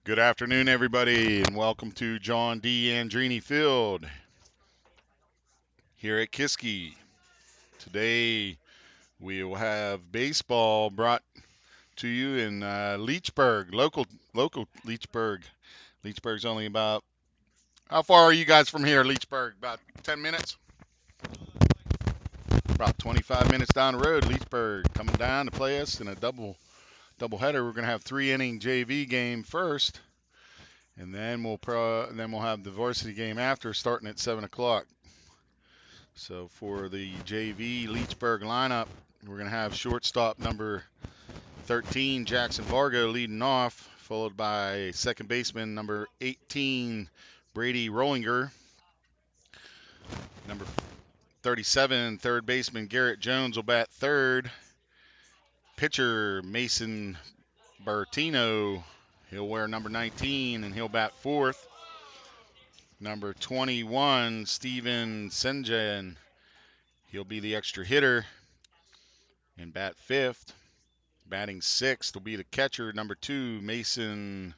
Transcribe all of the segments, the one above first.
Good afternoon, everybody, and welcome to John D. Andrini Field here at Kiski. Today, we will have baseball brought to you in Leechburg, local Leechburg. Leechburg's only about, how far are you guys from here, Leechburg? About 10 minutes? About 25 minutes down the road, Leechburg coming down to play us in a doubleheader. We're going to have 3-inning JV game first, and then we'll have the varsity game after, starting at 7 o'clock. So for the JV Leechburg lineup, we're going to have shortstop number 13, Jackson Vargo, leading off, followed by second baseman number 18, Brady Rollinger. Number 37, third baseman Garrett Jones will bat third. Pitcher Mason Bertino, he'll wear number 19 and he'll bat fourth. Number 21, Steven Senjen, he'll be the extra hitter and bat fifth. Batting sixth will be the catcher, number 2, Mason.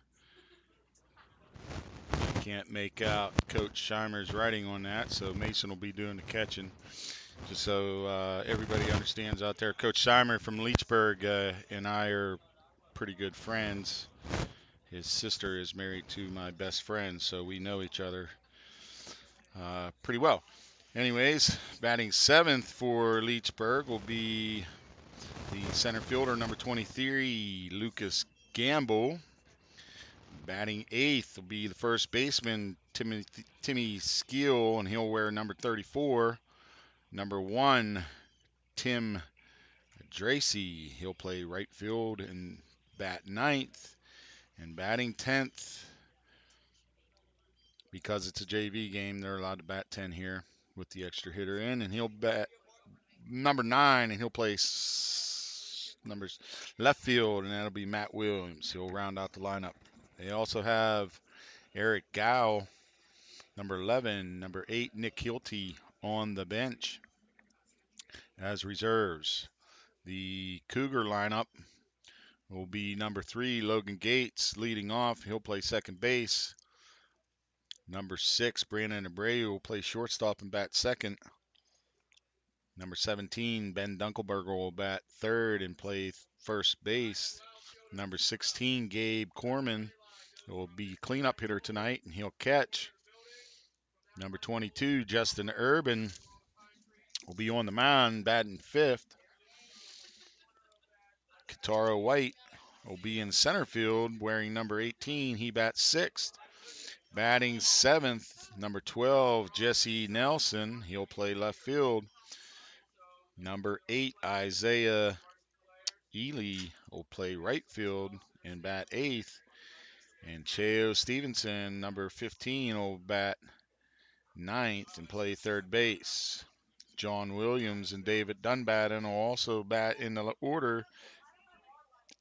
Can't make out Coach Scheimer's writing on that, so Mason will be doing the catching. Just so everybody understands out there, Coach Scheimer from Leechburg and I are pretty good friends. His sister is married to my best friend, so we know each other pretty well. Anyways, batting seventh for Leechburg will be the center fielder, number 23, Lucas Gamble. Batting eighth will be the first baseman, Timmy Skeel, and he'll wear number 34. Number 1, Tim Dracy. He'll play right field and bat ninth. And batting 10th, because it's a JV game, they're allowed to bat 10 here with the extra hitter in, and he'll bat number 9, and he'll play numbers left field, and that'll be Matt Williams. He'll round out the lineup. They also have Eric Gow, number 11, number 8, Nick Hilty on the bench as reserves. The Cougar lineup will be number 3, Logan Gates leading off. He'll play second base. Number 6, Brandon Abreu will play shortstop and bat second. Number 17, Ben Dunkelberger will bat third and play first base. Number 16, Gabe Corman will be cleanup hitter tonight, and he'll catch. Number 22, Justin Urban will be on the mound, batting fifth. Kataro White will be in center field, wearing number 18. He bats sixth. Batting seventh, number 12, Jesse Nelson. He'll play left field. Number 8, Isaiah Ely will play right field and bat eighth. And Cheo Stevenson, number 15, will bat ninth and play third base. John Williams and David Dunbaden will also bat in the order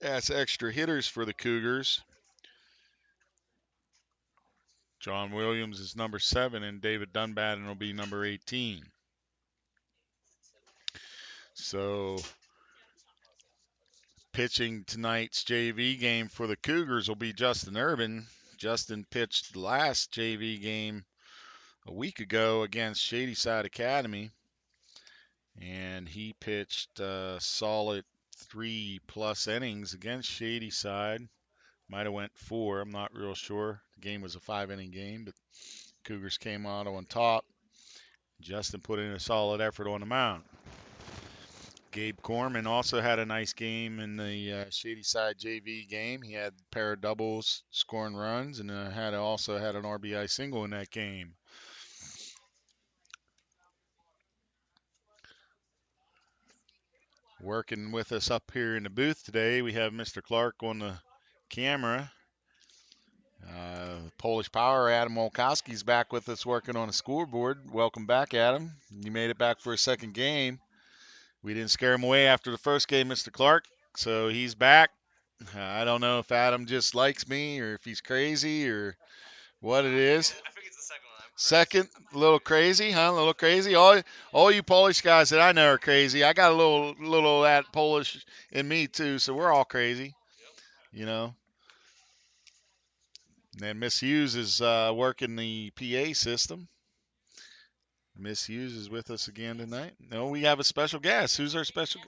as extra hitters for the Cougars. John Williams is number 7, and David Dunbaden will be number 18. So, pitching tonight's JV game for the Cougars will be Justin Urban. Justin pitched the last JV game a week ago against Shadyside Academy, and he pitched a solid 3+ innings against Shadyside. Might have went 4, I'm not real sure. The game was a 5-inning game, but Cougars came out on top. Justin put in a solid effort on the mound. Gabe Corman also had a nice game in the Shadyside JV game. He had a pair of doubles, scoring runs, and also had an RBI single in that game. Working with us up here in the booth today, we have Mr. Clark on the camera. Polish Power, Adam Olkowski's back with us working on a scoreboard. Welcome back, Adam. You made it back for a second game. We didn't scare him away after the first game, Mr. Clark, so he's back. I don't know if Adam just likes me or if he's crazy or what it is. I think it's the second one. Second, a little crazy, huh? A little crazy. All you Polish guys that I know are crazy. I got a little of that Polish in me too, so we're all crazy. You know. And Miss Hughes is working the PA system. Miss Hughes is with us again tonight. No, we have a special guest. Who's our special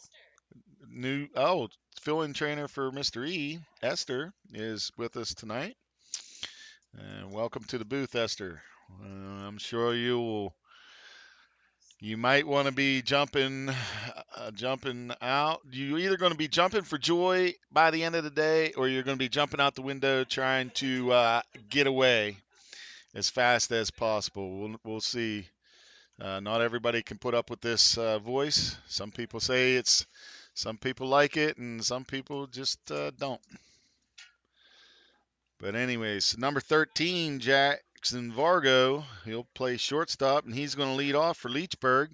new? Oh, fill-in trainer for Mr. E. Esther is with us tonight. Welcome to the booth, Esther. I'm sure you might want to be jumping out. You're either going to be jumping for joy by the end of the day, or you're going to be jumping out the window trying to get away as fast as possible. We'll see. Not everybody can put up with this voice. Some people say some people like it, and some people just don't. But anyways, number 13, Jackson Vargo, he'll play shortstop, and he's going to lead off for Leechburg.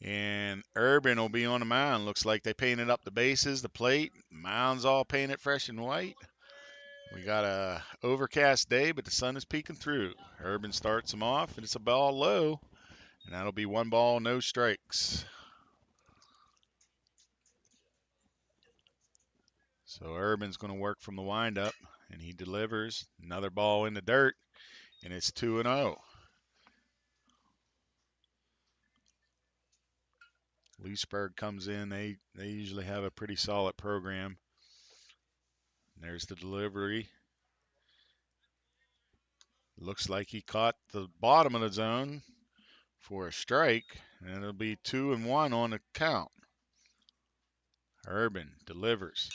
And Urban will be on the mound. Looks like they painted up the bases, the plate. Mound's all painted fresh and white. We got a overcast day, but the sun is peeking through. Urban starts him off, and it's a ball low. And that'll be 1 ball, no strikes. So Urban's going to work from the windup, and he delivers another ball in the dirt, and it's 2-0. Leechburg comes in. They usually have a pretty solid program. There's the delivery. Looks like he caught the bottom of the zone for a strike, and it'll be 2-1 on the count. Urban delivers.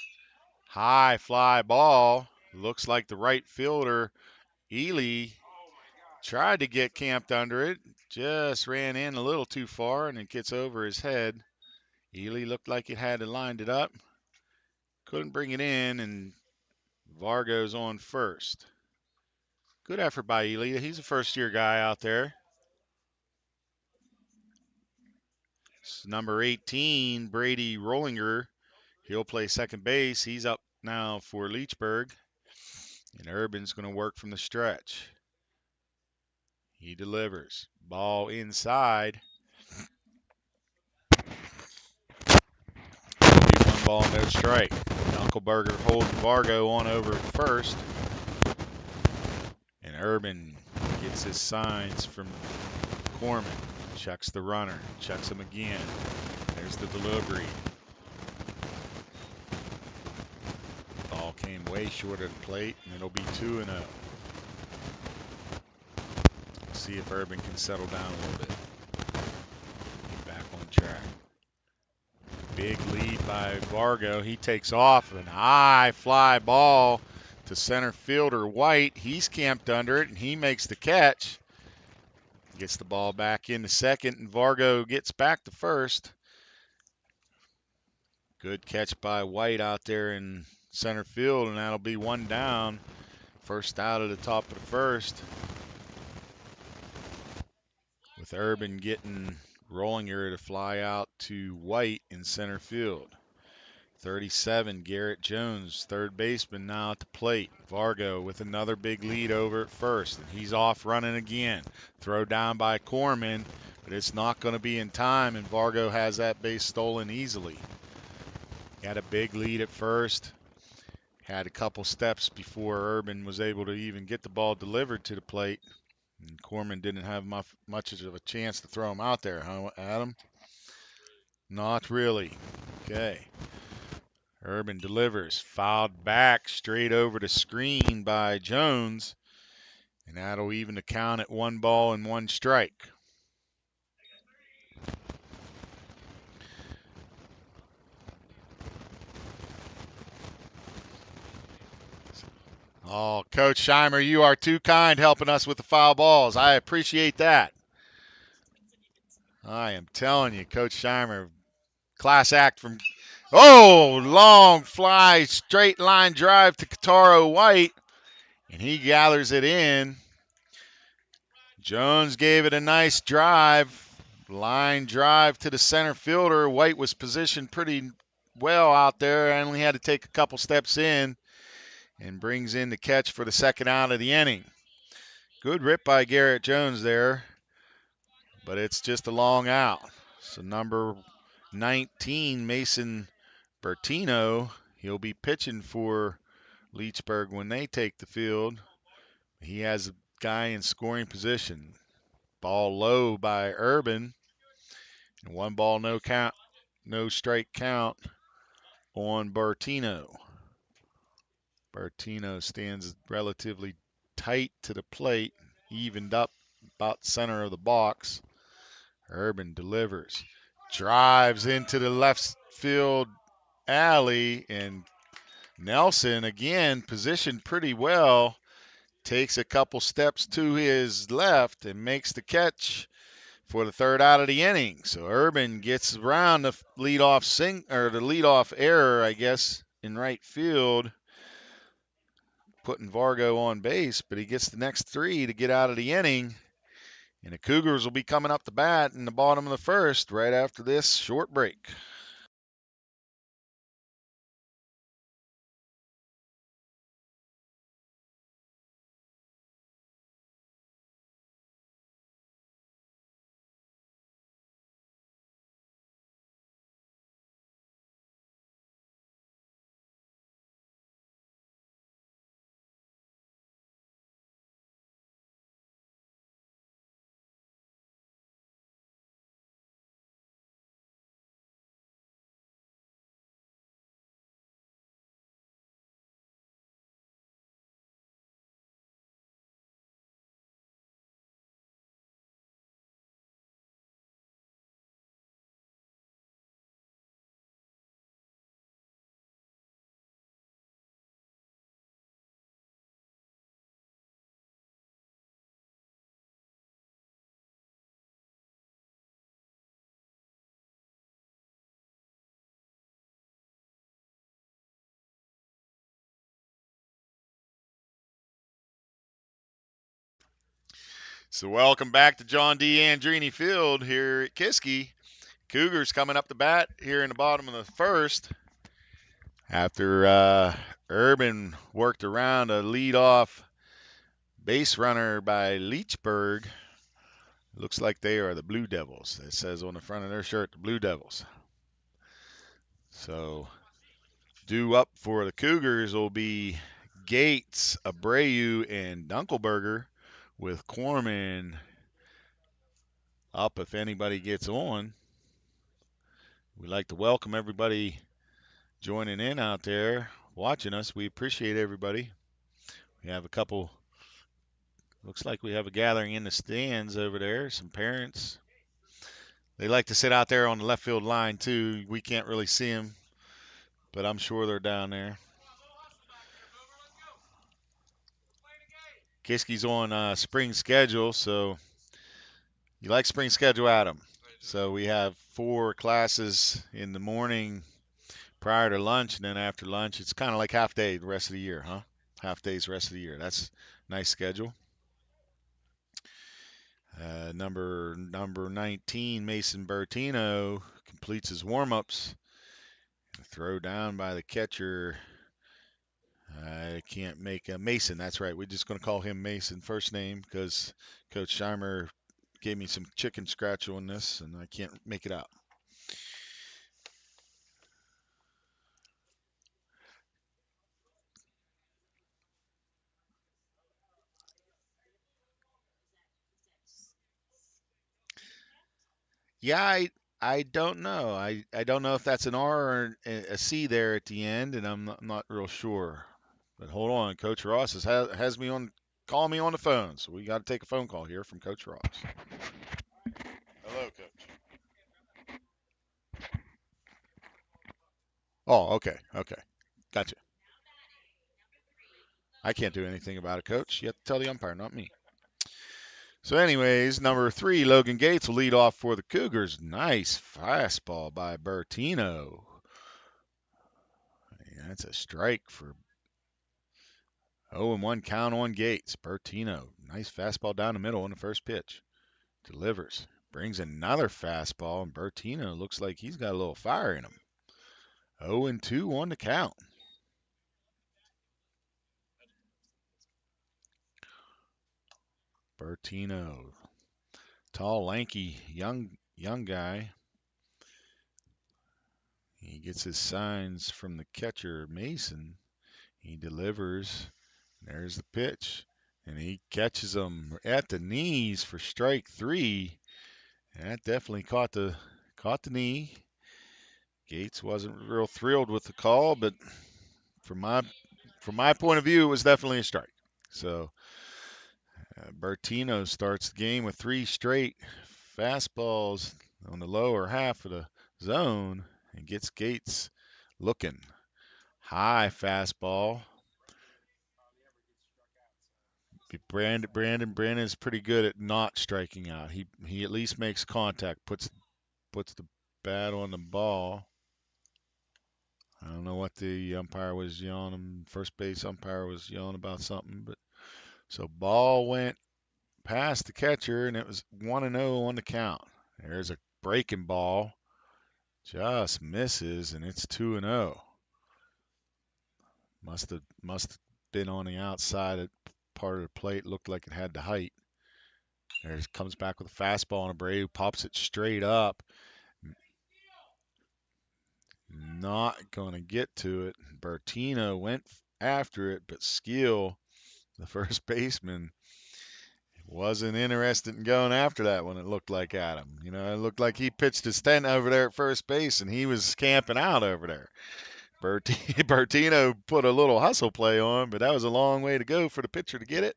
High fly ball. Looks like the right fielder, Ely, tried to get camped under it. Just ran in a little too far, and it gets over his head. Ely looked like it had lined it up. Couldn't bring it in, and Vargo's on first. Good effort by Ely. He's a first-year guy out there. It's number 18, Brady Rollinger. He'll play second base. He's up now for Leechburg. And Urban's going to work from the stretch. He delivers. Ball inside. 1 ball, no strike. Knuckleberger holding Vargo on over at first. And Urban gets his signs from Corman. Checks the runner. Checks him again. There's the delivery. Ball came way short of the plate, and it'll be 2-0. See if Urban can settle down a little bit. Get back on track. Big lead by Vargo. He takes off an high fly ball to center fielder White. He's camped under it, and he makes the catch. Gets the ball back into second, and Vargo gets back to first. Good catch by White out there in center field, and that'll be 1 down. First out at the top of the first. With Urban getting Rollinger to fly out to White in center field. 37, Garrett Jones, third baseman, now at the plate. Vargo with another big lead over at first, and he's off running again. Throw down by Corman, but it's not going to be in time, and Vargo has that base stolen easily. He had a big lead at first. Had a couple steps before Urban was able to even get the ball delivered to the plate. And Corman didn't have much of a chance to throw him out there, huh, Adam? Not really. Okay. Urban delivers. Fouled back straight over the screen by Jones. And that'll even the count at 1 ball and 1 strike. Oh, Coach Scheimer, you are too kind helping us with the foul balls. I appreciate that. I am telling you, Coach Scheimer, class act from. Oh, long fly, straight line drive to Kataro White, and he gathers it in. Jones gave it a nice drive, line drive to the center fielder. White was positioned pretty well out there. Only had to take a couple steps in, and brings in the catch for the second out of the inning. Good rip by Garrett Jones there, but it's just a long out. So number 19, Mason Bertino, he'll be pitching for Leechburg when they take the field. He has a guy in scoring position. Ball low by Urban. And 1 ball, no count, no strike count on Bertino. Bertino stands relatively tight to the plate, evened up about center of the box. Urban delivers, drives into the left field alley, and Nelson, again, positioned pretty well, takes a couple steps to his left and makes the catch for the third out of the inning. So Urban gets around the leadoff error, I guess, in right field, putting Vargo on base, but he gets the next 3 to get out of the inning. And the Cougars will be coming up the bat in the bottom of the first right after this short break. So welcome back to John D. Andrini Field here at Kiski. Cougars coming up the bat here in the bottom of the first. After Urban worked around a leadoff base runner by Leechburg, looks like they are the Blue Devils. It says on the front of their shirt, the Blue Devils. So due up for the Cougars will be Gates, Abreu, and Dunkelberger, with Corman up if anybody gets on. We'd like to welcome everybody joining in out there, watching us. We appreciate everybody. We have a couple, looks like we have a gathering in the stands over there, some parents. They like to sit out there on the left field line too. We can't really see them, but I'm sure they're down there. Kiski's on spring schedule, so you like spring schedule, Adam? So we have 4 classes in the morning prior to lunch, and then after lunch, it's kind of like half day the rest of the year, huh? Half days the rest of the year. That's a nice schedule. Number 19, Mason Bertino, completes his warm-ups. Throw down by the catcher. I can't make a Mason. That's right. We're just going to call him Mason first name because Coach Scheimer gave me some chicken scratch on this, and I can't make it out. Yeah, I don't know. I don't know if that's an R or a C there at the end, and I'm not real sure. But hold on, Coach Ross has me on, calling me on the phone, so we got to take a phone call here from Coach Ross. Hello, Coach. Oh, okay, okay, gotcha. I can't do anything about it, Coach. You have to tell the umpire, not me. So, anyways, number 3, Logan Gates will lead off for the Cougars. Nice fastball by Bertino. Yeah, that's a strike for 0-1 count on Gates. Bertino, nice fastball down the middle on the first pitch. Delivers. Brings another fastball, and Bertino looks like he's got a little fire in him. 0-2 on the count. Bertino, tall, lanky, young guy. He gets his signs from the catcher, Mason. He delivers. There's the pitch. And he catches him at the knees for strike 3. And that definitely caught the knee. Gates wasn't real thrilled with the call, but from my point of view, it was definitely a strike. So Bertino starts the game with 3 straight fastballs on the lower half of the zone and gets Gates looking. High fastball. Brandon's pretty good at not striking out. He at least makes contact, puts the bat on the ball. I don't know what the umpire was yelling. First base umpire was yelling about something, but so ball went past the catcher, and it was 1-0 on the count. There's a breaking ball, just misses, and it's 2-0. Must have been on the outside of part of the plate. Looked like it had the height. There it comes back with a fastball, and Abreu pops it straight up. Not going to get to it. Bertino went after it, but Skill, the first baseman, wasn't interested in going after that one, it looked like at him. It looked like he pitched his tent over there at first base, and he was camping out over there. Bertino put a little hustle play on, but that was a long way to go for the pitcher to get it.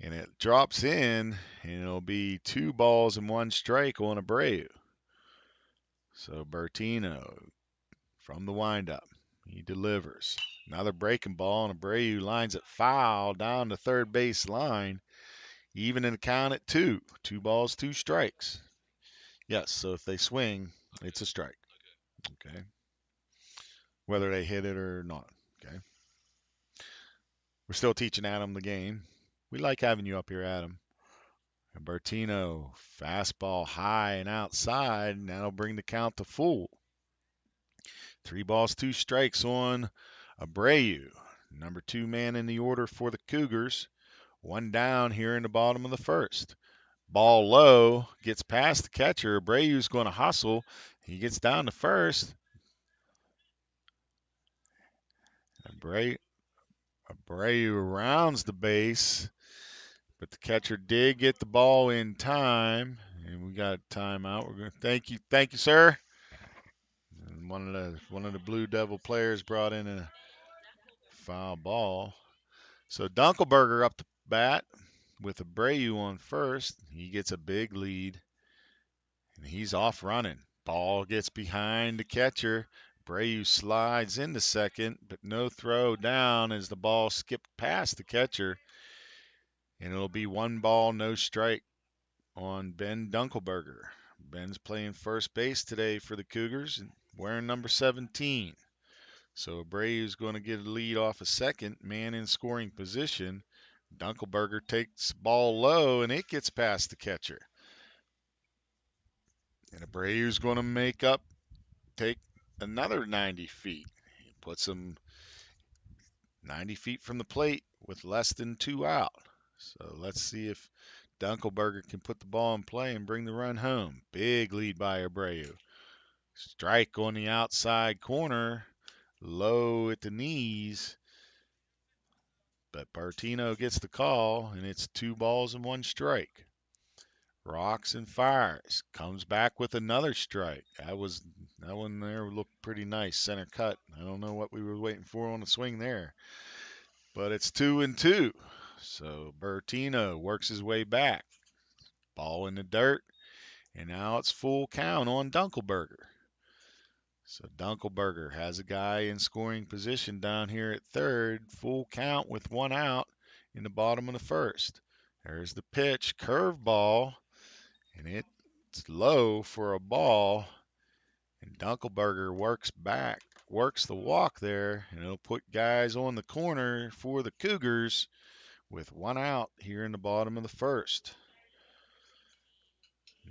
And it drops in, and it'll be 2 balls and 1 strike on Abreu. So Bertino from the windup, he delivers. Another breaking ball, and Abreu lines it foul down the third base line. Even in the count at 2. 2 balls, 2 strikes. Yes, so if they swing, it's a strike. Okay. Whether they hit it or not. Okay. We're still teaching Adam the game. We like having you up here, Adam. And Bertino, fastball high and outside, and that'll bring the count to full. 3 balls, 2 strikes on Abreu, number 2 man in the order for the Cougars. 1 down here in the bottom of the first. Ball low, gets past the catcher. Abreu's going to hustle. He gets down to first. Abreu rounds the base, but the catcher did get the ball in time, and we got a timeout. We're going to thank you, sir. And one of the Blue Devil players brought in a foul ball. So Dunkelberger up the bat with Abreu on first. He gets a big lead, and he's off running. Ball gets behind the catcher. Abreu slides into second, but no throw down as the ball skipped past the catcher. And it'll be 1 ball, no strike on Ben Dunkelberger. Ben's playing first base today for the Cougars and wearing number 17. So Abreu's going to get a lead off a second, man in scoring position. Dunkelberger takes ball low, and it gets past the catcher. And Abreu's going to take another 90 feet. He puts him 90 feet from the plate with less than 2 out. So let's see if Dunkelberger can put the ball in play and bring the run home. Big lead by Abreu. Strike on the outside corner, low at the knees. But Bertino gets the call, and it's 2 balls and 1 strike. Rocks and fires. Comes back with another strike. That one there looked pretty nice. Center cut. I don't know what we were waiting for on the swing there. But it's 2-2. So Bertino works his way back. Ball in the dirt. And now it's full count on Dunkelberger. So Dunkelberger has a guy in scoring position down here at third. Full count with 1 out in the bottom of the first. There's the pitch. Curveball. And it's low for a ball. And Dunkelberger works the walk there, and it'll put guys on the corner for the Cougars with 1 out here in the bottom of the first.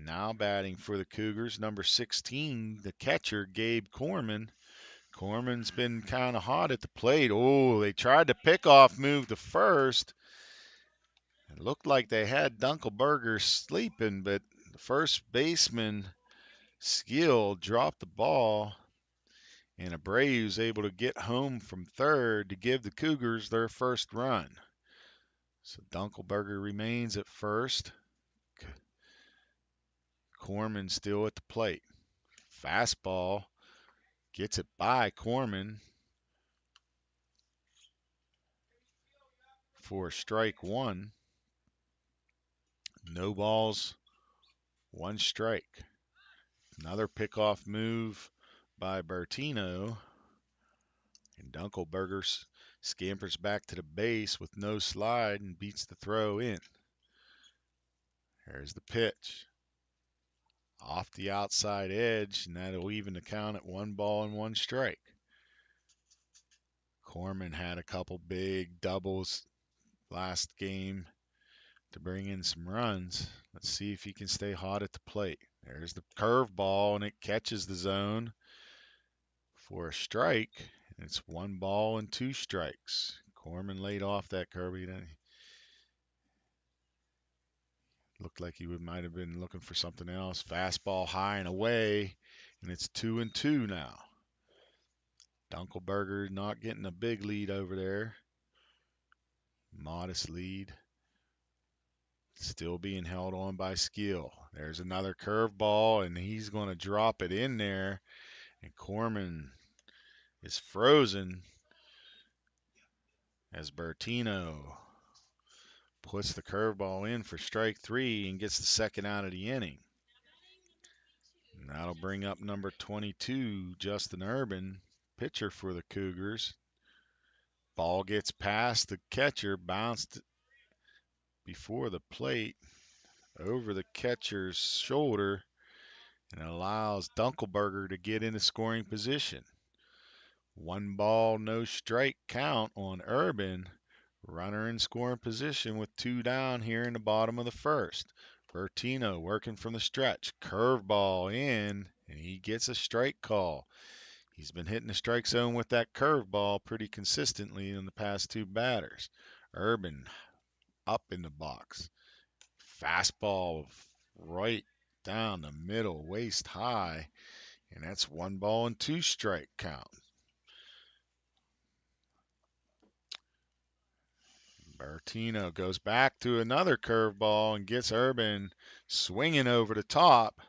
Now batting for the Cougars, number 16, the catcher, Gabe Corman. Corman's been kind of hot at the plate. Oh, they tried to pick off move to first. It looked like they had Dunkelberger sleeping, but the first baseman, Skill, dropped the ball, And Abreu's able to get home from third to give the Cougars their first run. So Dunkelberger remains at first. Corman still at the plate. Fastball gets it by Corman for strike one. No balls, one strike. Another pickoff move by Bertino. And Dunkelberger scampers back to the base with no slide and beats the throw in. There's the pitch. Off the outside edge, and that'll even the count at 1-1 strike. Corman had a couple big doubles last game to bring in some runs. Let's see if he can stay hot at the plate. There's the curveball, and it catches the zone for a strike. And it's 1-2 strikes. Corman laid off that curve. He looked like he might have been looking for something else. Fastball high and away, and it's 2-2 now. Dunkelberger not getting a big lead over there. Modest lead. Still being held on by Skill. There's another curveball, and he's going to drop it in there. And Corman is frozen as Bertino puts the curveball in for strike three and gets the second out of the inning. And that'll bring up number 22, Justin Urban, pitcher for the Cougars. Ball gets past the catcher, bounced before the plate, over the catcher's shoulder, and allows Dunkelberger to get into scoring position. 1-ball, no strike count on Urban. Runner in scoring position with 2 down here in the bottom of the first. Bertino working from the stretch. Curveball in, and he gets a strike call. He's been hitting the strike zone with that curveball pretty consistently in the past 2 batters. Urban up in the box. Fastball right down the middle, waist high, and that's 1-2 strike count. Bertino goes back to another curveball and gets Urban swinging over the top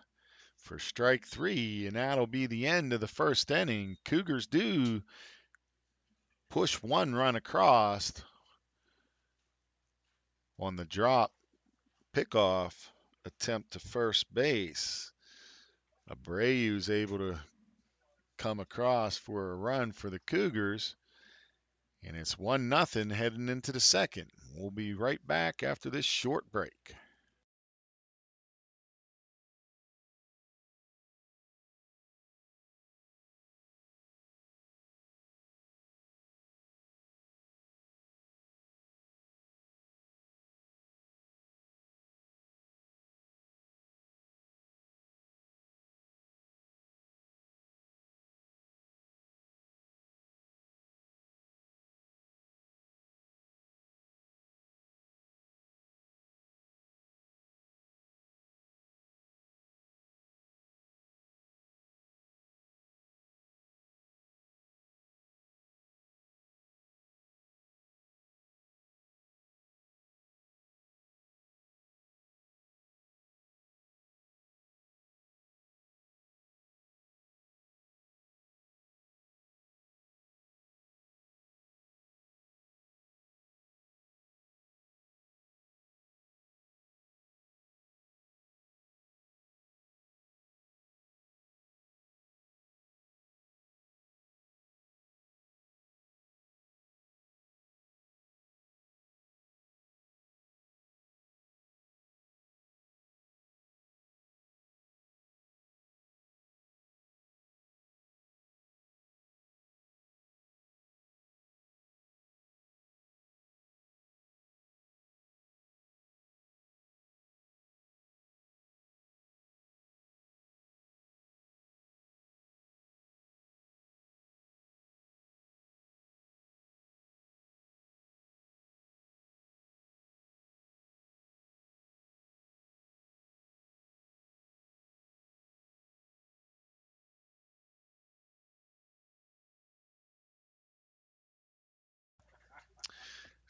for strike 3, and that'll be the end of the first inning. Cougars do push 1 run across on the drop pickoff attempt to first base. Abreu's able to come across for a run for the Cougars, and it's 1-0 heading into the second. We'll be right back after this short break.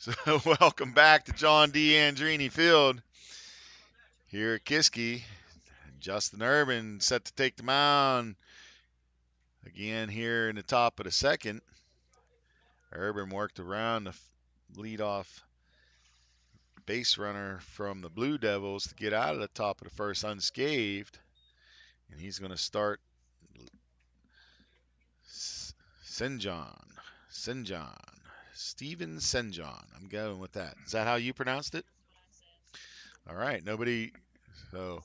So welcome back to John D. Andrini Field here at Kiski. Justin Urban set to take the mound again here in the top of the second. Urban worked around the leadoff base runner from the Blue Devils to get out of the top of the first unscathed. And he's going to start Senjon. Steven Senjon. I'm going with that. Is that how you pronounced it? All right. Nobody. So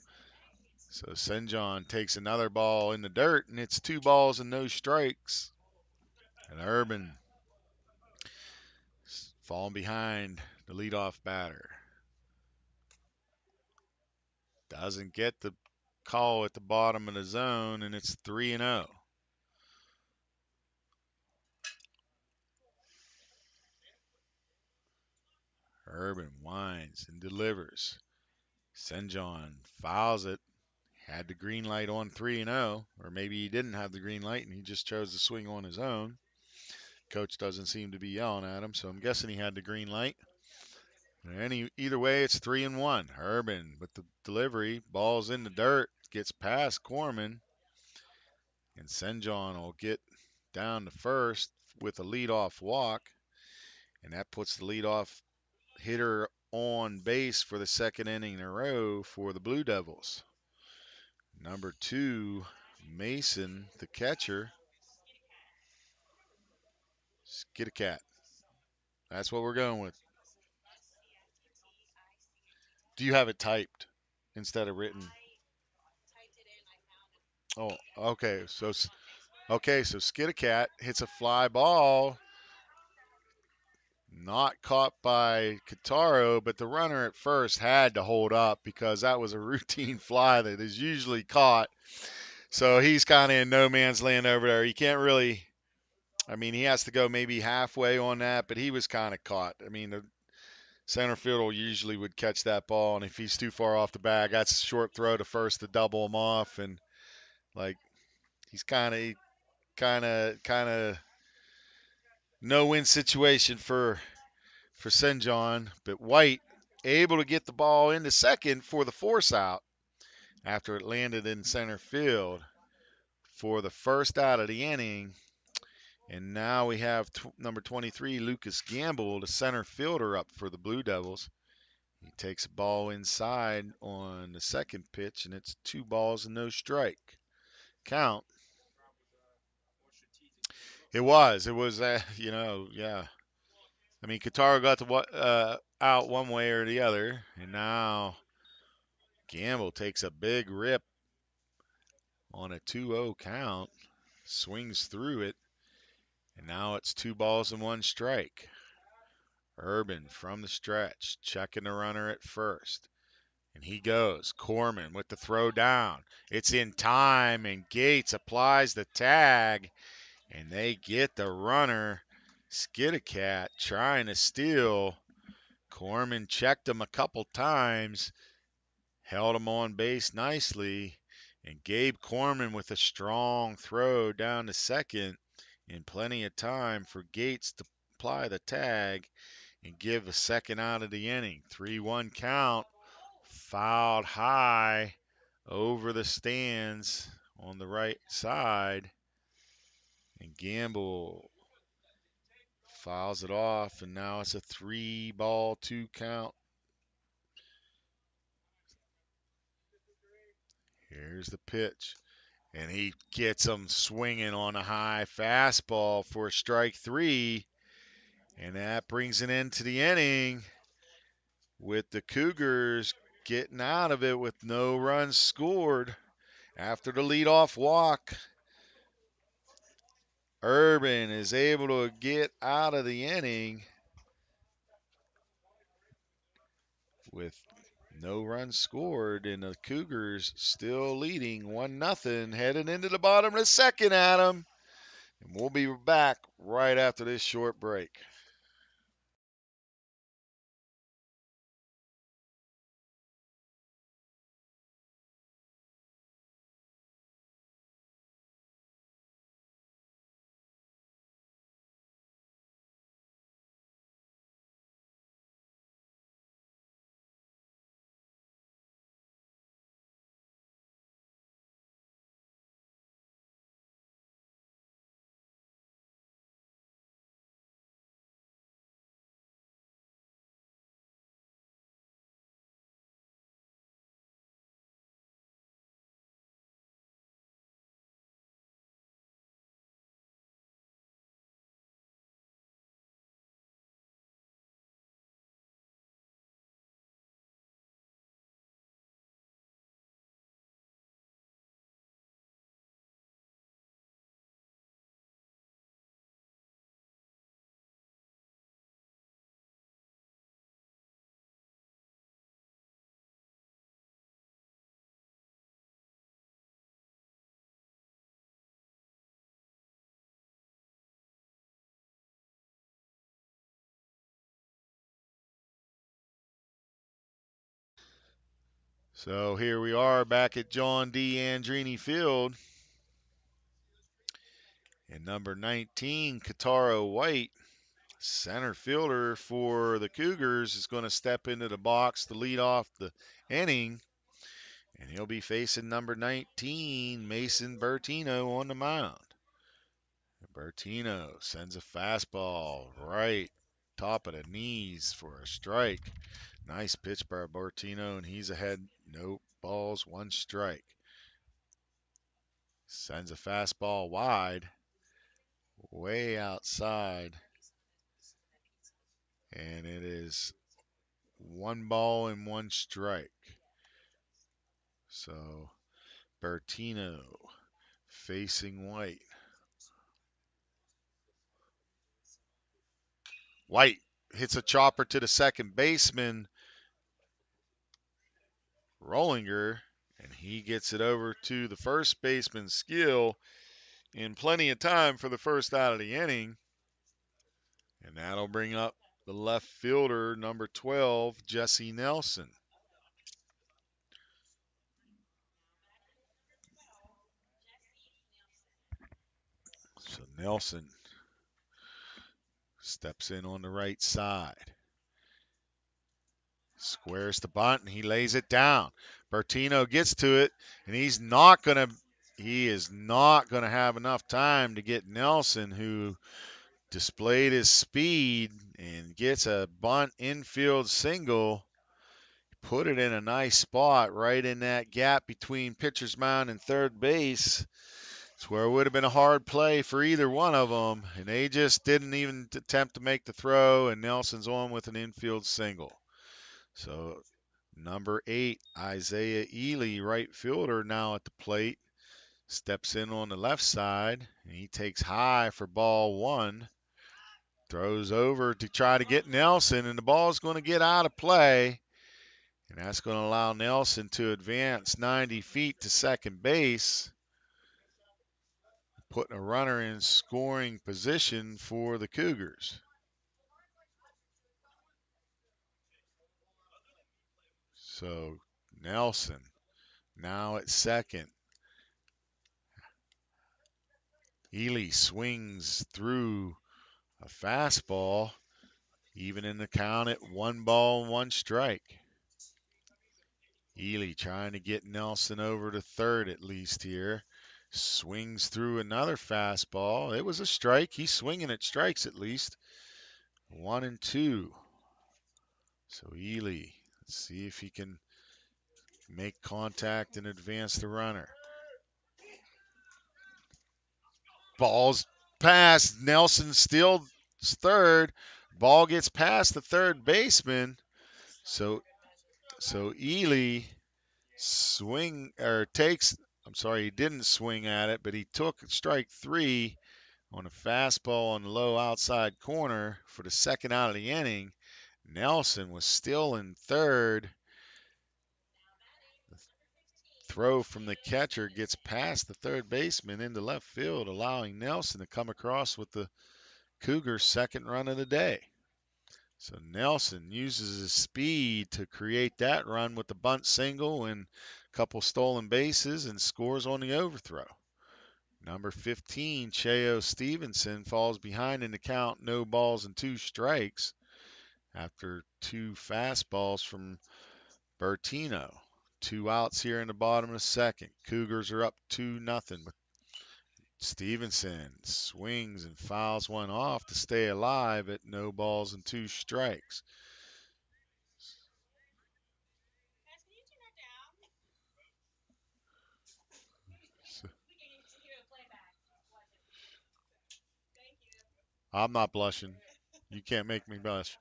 Senjon takes another ball in the dirt, and it's 2 balls and no strikes. And Urban falling behind the leadoff batter. Doesn't get the call at the bottom of the zone, and it's 3-0. Urban winds and delivers. Senjon fouls it. Had the green light on 3-0, or maybe he didn't have the green light and he just chose to swing on his own. Coach doesn't seem to be yelling at him, so I'm guessing he had the green light. Either way, it's 3-1. Urban with the delivery, ball's in the dirt, gets past Corman, and Senjon will get down to first with a leadoff walk, and that puts the leadoff hitter on base for the second inning in a row for the Blue Devils. Number 2, Mason, the catcher. Get a cat. That's what we're going with. Do you have it typed instead of written? Oh, okay. So Skitacat hits a fly ball, not caught by Kitaro, but the runner at first had to hold up because that was a routine fly that is usually caught. So he's kind of in no man's land over there. He can't really. I mean, he has to go maybe halfway on that, but he was kind of caught. I mean, the center fielder usually would catch that ball, and if he's too far off the bag, that's a short throw to first to double him off, and like he's kind of no-win situation for Senjon, but White able to get the ball into second for the force out after it landed in center field for the first out of the inning. And now we have number 23, Lucas Gamble, the center fielder, up for the Blue Devils. He takes a ball inside on the second pitch, and it's 2 balls and no strike. Count. It was, yeah. I mean, Katara got the out one way or the other, and now Gamble takes a big rip on a 2-0 count, swings through it, and now it's 2 balls and 1 strike. Urban from the stretch, checking the runner at first. And he goes. Corman with the throw down. It's in time, and Gates applies the tag, and they get the runner. Skitacat trying to steal. Corman checked him a couple times, held him on base nicely, and Gabe Corman with a strong throw down to second in plenty of time for Gates to apply the tag and give a second out of the inning. 3-1 count, fouled high over the stands on the right side, and Gamble fouls it off, and now it's a 3-ball, 2 count. Here's the pitch, and he gets him swinging on a high fastball for strike 3, and that brings an end to the inning with the Cougars getting out of it with no runs scored after the leadoff walk. Urban is able to get out of the inning with no runs scored, and the Cougars still leading 1-0 heading into the bottom of the second, Adam. And we'll be back right after this short break. So here we are back at John D. Andrini Field. And number 19, Kataro White, center fielder for the Cougars, is going to step into the box to lead off the inning. And he'll be facing number 19, Mason Bertino, on the mound. Bertino sends a fastball right top of the knees for a strike. Nice pitch by Bertino, and he's ahead. No balls, one strike. Sends a fastball wide, way outside. And it is one ball and one strike. So Bertino facing White. White hits a chopper to the second baseman, Rollinger, and he gets it over to the first baseman, Skill, in plenty of time for the first out of the inning. And that'll bring up the left fielder, number 12, Jesse Nelson. So Nelson steps in on the right side. Squares the bunt, and he lays it down. Bertino gets to it, and he is not going to have enough time to get Nelson, who displayed his speed and gets a bunt infield single. Put it in a nice spot right in that gap between pitcher's mound and third base. It's where it would have been a hard play for either one of them, and they just didn't even attempt to make the throw, and Nelson's on with an infield single. So number 8, Isaiah Ely, right fielder, now at the plate, steps in on the left side, and he takes high for ball one. Throws over to try to get Nelson, and the ball's going to get out of play. And that's going to allow Nelson to advance 90 feet to second base, putting a runner in scoring position for the Cougars. So Nelson now at second. Ely swings through a fastball, even in the count at 1-1 strike. Ely trying to get Nelson over to third at least here. Swings through another fastball. It was a strike. He's swinging at strikes at least. 1-2. So Ely, let's see if he can make contact and advance the runner. Ball's past. Nelson steals third. Ball gets past the third baseman. So Ely he didn't swing at it, but he took strike 3 on a fastball on the low outside corner for the second out of the inning. Nelson was still in third. The throw from the catcher gets past the third baseman into left field, allowing Nelson to come across with the Cougars' second run of the day. So Nelson uses his speed to create that run with the bunt single and a couple stolen bases and scores on the overthrow. Number 15, Cheo Stevenson, falls behind in the count, no balls and 2 strikes after 2 fastballs from Bertino. 2 outs here in the bottom of the second. Cougars are up 2-0. But Stevenson swings and fouls one off to stay alive at no balls and 2 strikes. So, I'm not blushing. You can't make me blush.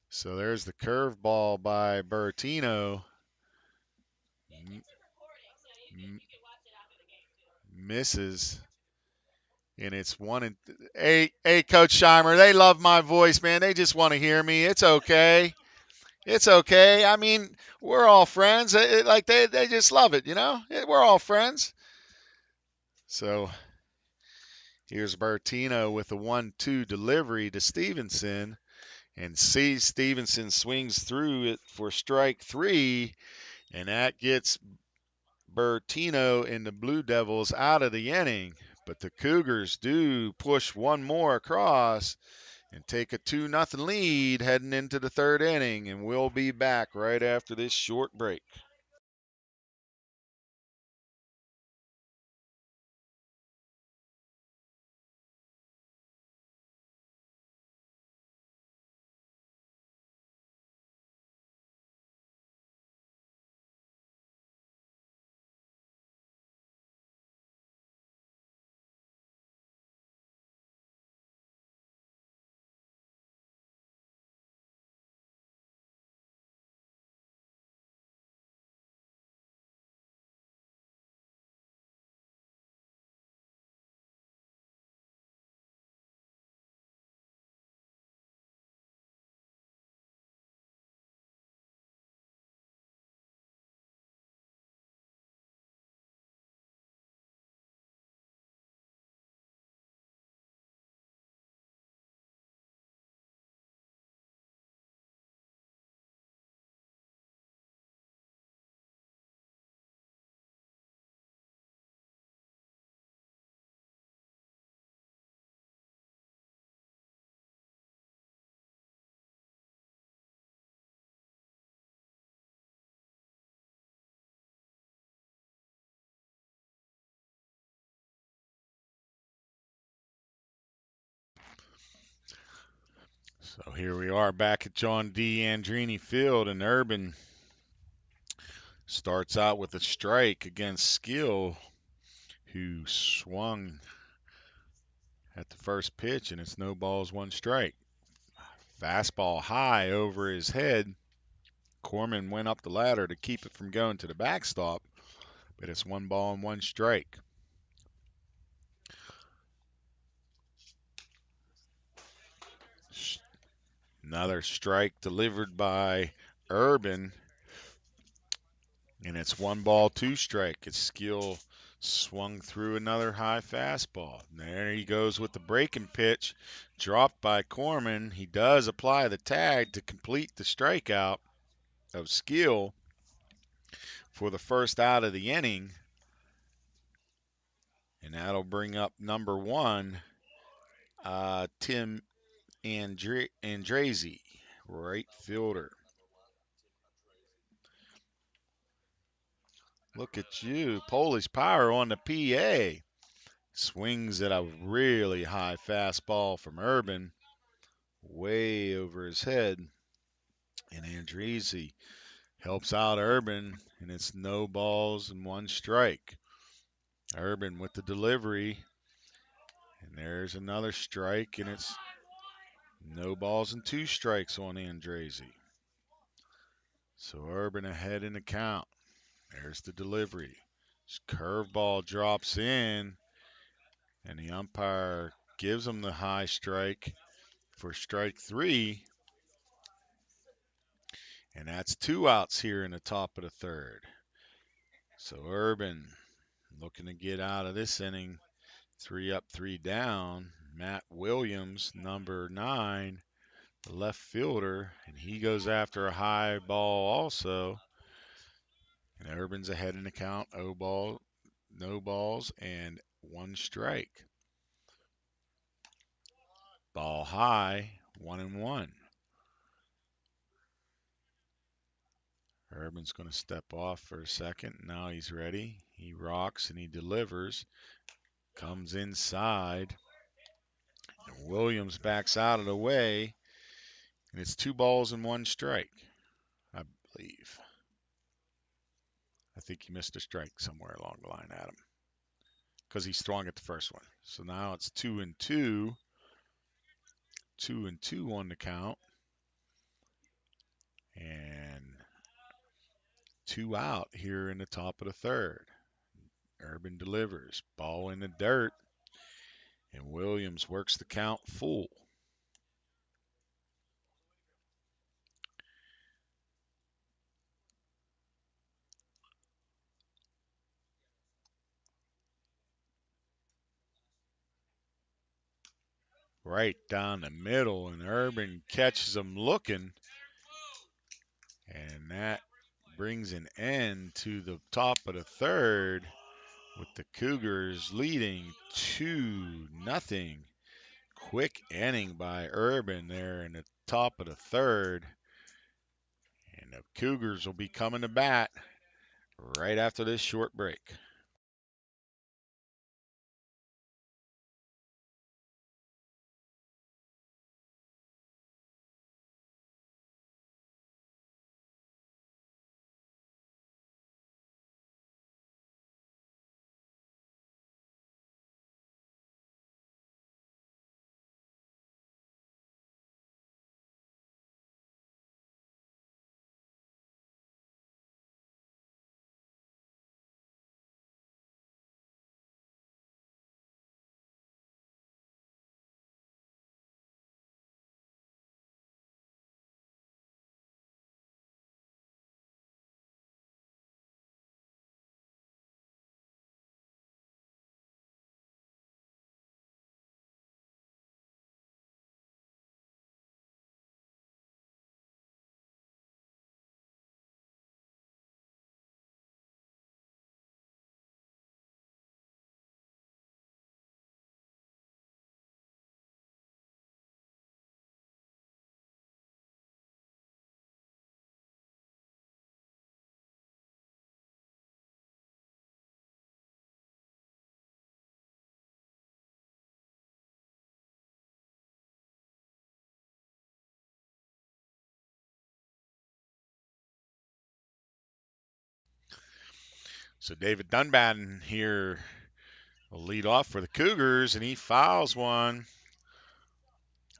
So there's the curveball by Bertino. Misses. And it's 1 hey, Coach Scheimer, they love my voice, man. They just want to hear me. It's okay. It's okay. I mean, we're all friends. They just love it, you know? We're all friends. So here's Bertino with a 1-2 delivery to Stevenson. And sees Stevenson swings through it for strike 3. And that gets Bertino and the Blue Devils out of the inning. But the Cougars do push one more across and take a 2-0 lead heading into the third inning. And we'll be back right after this short break. So here we are back at John D. Andrini Field, and Urban starts out with a strike against Skill, who swung at the first pitch, and it's no balls, one strike. Fastball high over his head. Corman went up the ladder to keep it from going to the backstop, but it's 1 ball and 1 strike. Another strike delivered by Urban, and it's 1 ball, 2 strike. It's Skill swung through another high fastball. And there he goes with the breaking pitch, dropped by Corman. He does apply the tag to complete the strikeout of Skill for the first out of the inning. And that'll bring up number one, Tim Andrazi, right fielder. Look at you. Polish power on the PA. Swings at a really high fastball from Urban, way over his head. And Andreezy helps out Urban, and it's no balls and 1 strike. Urban with the delivery, and there's another strike, and it's no balls and 2 strikes on Andreezy. So Urban ahead in the count. There's the delivery. Curveball drops in, and the umpire gives him the high strike for strike 3. And that's 2 outs here in the top of the third. So Urban looking to get out of this inning. 3 up, 3 down. Matt Williams, number 9, the left fielder, and he goes after a high ball also. And Urban's ahead in the count. No balls, and 1 strike. Ball high, 1-1. Urban's going to step off for a second. Now he's ready. He rocks and he delivers. Comes inside. And Williams backs out of the way. And it's 2 balls and 1 strike, I believe. I think he missed a strike somewhere along the line, Adam, because he swung at the first one. So now it's 2-2. 2-2 on the count. And 2 out here in the top of the third. Urban delivers. Ball in the dirt. And Williams works the count full. Right down the middle, and Urban catches him looking. And that brings an end to the top of the third with the Cougars leading 2-0. Quick inning by Urban there in the top of the third. And the Cougars will be coming to bat right after this short break. So David Dunban here will lead off for the Cougars, and he fouls one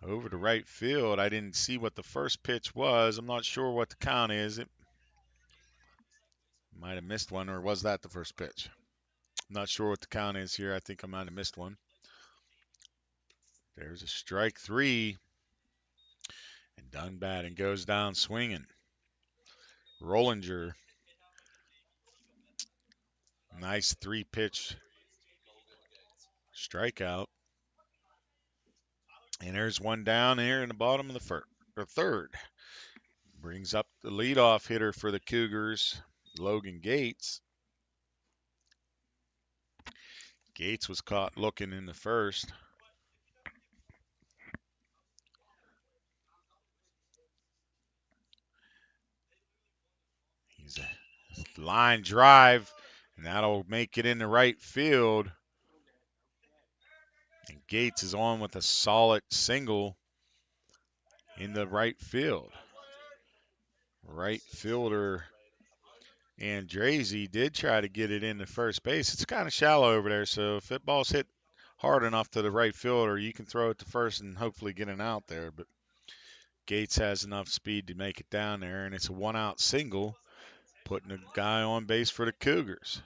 over to right field. I didn't see what the first pitch was. I'm not sure what the count is. It might have missed one, or was that the first pitch? I'm not sure what the count is here. I think I might have missed one. There's a strike three, and Dunban goes down swinging. Rollinger, nice three-pitch strikeout. And there's one down here in the bottom of the third. Brings up the leadoff hitter for the Cougars, Logan Gates. Gates was caught looking in the first. He's a line drive, and that'll make it into right field. And Gates is on with a solid single in the right field. Right fielder Andrazy did try to get it into first base. It's kind of shallow over there, so if that ball's hit hard enough to the right fielder, you can throw it to first and hopefully get an out there. But Gates has enough speed to make it down there, and it's a one-out single, putting a guy on base for the Cougars.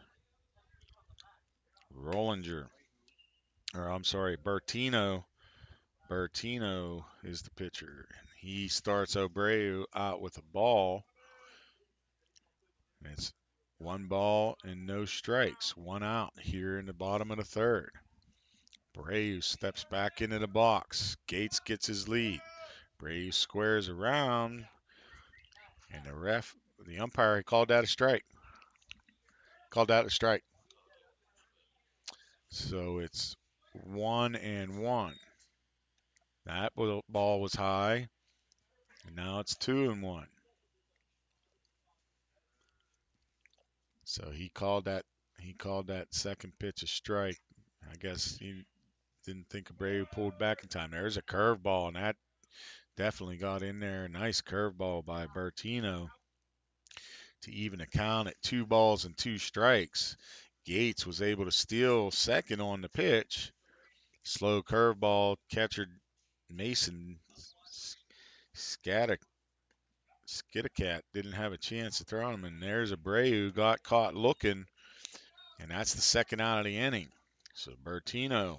Rollinger, or I'm sorry, Bertino. Bertino is the pitcher. He starts Abreu out with a ball. It's one ball and no strikes. One out here in the bottom of the third. Abreu steps back into the box. Gates gets his lead. Abreu squares around, and the umpire, called that a strike. Called that a strike. So it's 1-1. That ball was high, and now it's 2-1. So he called that second pitch a strike. I guess he didn't think Abreu pulled back in time. There's a curveball, and that definitely got in there. Nice curveball by Bertino to even the count at 2 balls and 2 strikes. Gates was able to steal second on the pitch. Slow curveball, catcher Mason Skitticat didn't have a chance to throw him, and there's Abreu got caught looking, and that's the second out of the inning. So Bertino